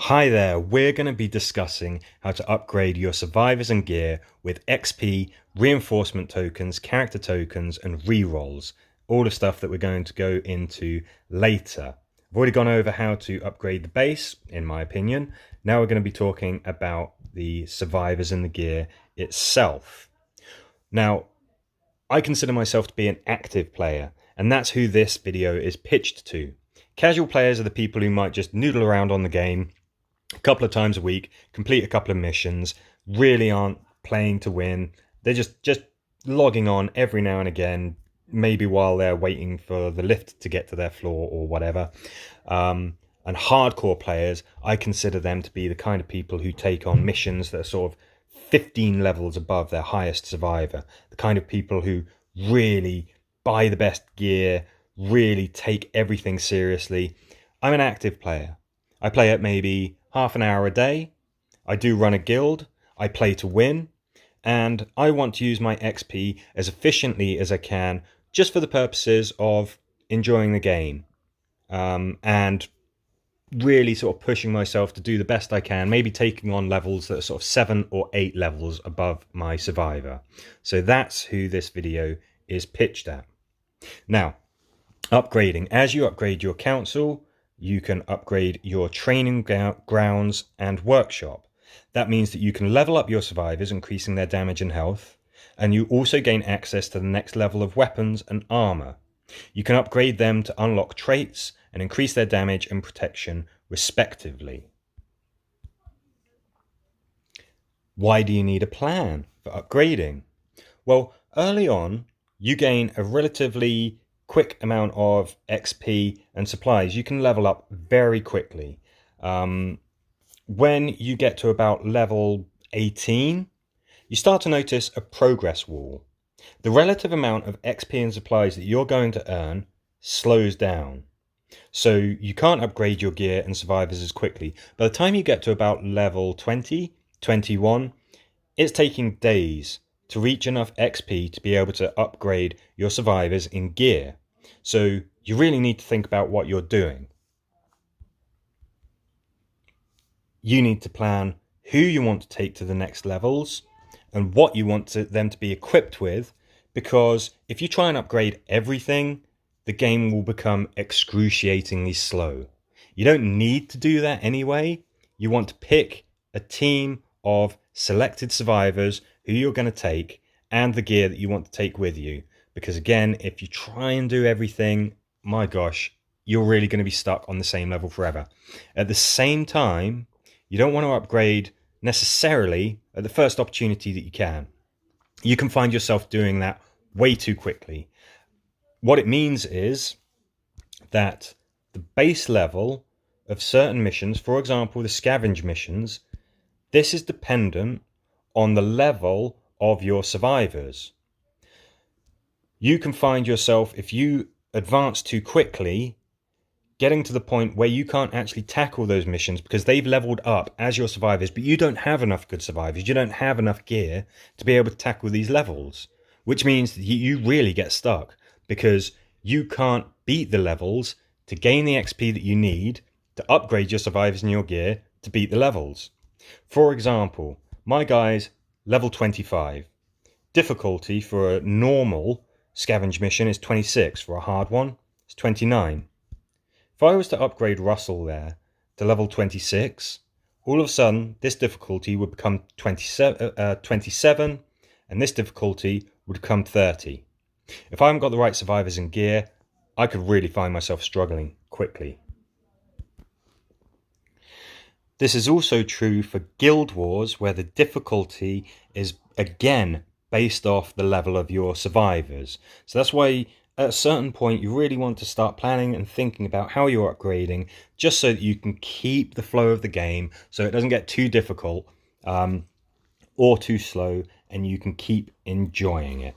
Hi there, we're going to be discussing how to upgrade your survivors and gear with XP, reinforcement tokens, character tokens, and rerolls. All the stuff that we're going to go into later. I've already gone over how to upgrade the base, in my opinion. Now we're going to be talking about the survivors and the gear itself. Now, I consider myself to be an active player, and that's who this video is pitched to. Casual players are the people who might just noodle around on the game a couple of times a week, complete a couple of missions, really aren't playing to win. They're just logging on every now and again, maybe while they're waiting for the lift to get to their floor or whatever. And hardcore players, I consider them to be the kind of people who take on missions that are sort of 15 levels above their highest survivor. The kind of people who really buy the best gear, really take everything seriously. I'm an active player. I play at maybe half an hour a day. I do run a guild. I play to win. And I want to use my XP as efficiently as I can, just for the purposes of enjoying the game. And really sort of pushing myself to do the best I can, maybe taking on levels that are sort of 7 or 8 levels above my survivor. So that's who this video is pitched at. Now, upgrading. As you upgrade your council, you can upgrade your training grounds and workshop. That means that you can level up your survivors, increasing their damage and health, and you also gain access to the next level of weapons and armor. You can upgrade them to unlock traits and increase their damage and protection respectively. Why do you need a plan for upgrading? Well, early on, you gain a relatively quick amount of XP and supplies. You can level up very quickly. When you get to about level 18, you start to notice a progress wall. The relative amount of XP and supplies that you're going to earn slows down. So you can't upgrade your gear and survivors as quickly. By the time you get to about level 20, 21, it's taking days to reach enough XP to be able to upgrade your survivors in gear. So you really need to think about what you're doing. You need to plan who you want to take to the next levels and what you want them to be equipped with, because if you try and upgrade everything, the game will become excruciatingly slow. You don't need to do that anyway. You want to pick a team of selected survivors who you're going to take and the gear that you want to take with you. Because again, if you try and do everything, my gosh, you're really going to be stuck on the same level forever. At the same time, you don't want to upgrade necessarily at the first opportunity that you can. You can find yourself doing that way too quickly. What it means is that the base level of certain missions, for example, the scavenge missions, this is dependent on the level of your survivors. You can find yourself, if you advance too quickly, getting to the point where you can't actually tackle those missions because they've leveled up as your survivors, but you don't have enough good survivors. You don't have enough gear to be able to tackle these levels, which means that you really get stuck because you can't beat the levels to gain the XP that you need to upgrade your survivors and your gear to beat the levels. For example, my guy's level 25. Difficulty for a normal scavenge mission is 26. For a hard one, it's 29. If I was to upgrade Russell there to level 26, all of a sudden this difficulty would become 27 and this difficulty would become 30. If I haven't got the right survivors and gear, I could really find myself struggling quickly. This is also true for Guild Wars, where the difficulty is again based off the level of your survivors. So that's why at a certain point you really want to start planning and thinking about how you're upgrading, just so that you can keep the flow of the game so it doesn't get too difficult or too slow, and you can keep enjoying it.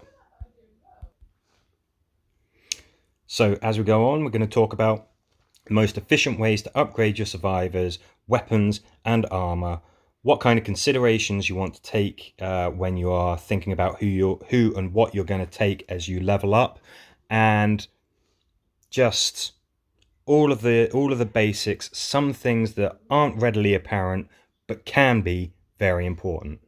So as we go on, we're going to talk about the most efficient ways to upgrade your survivors, weapons and armor, what kind of considerations you want to take when you are thinking about who and what you're going to take as you level up, and just all of the basics, some things that aren't readily apparent but can be very important.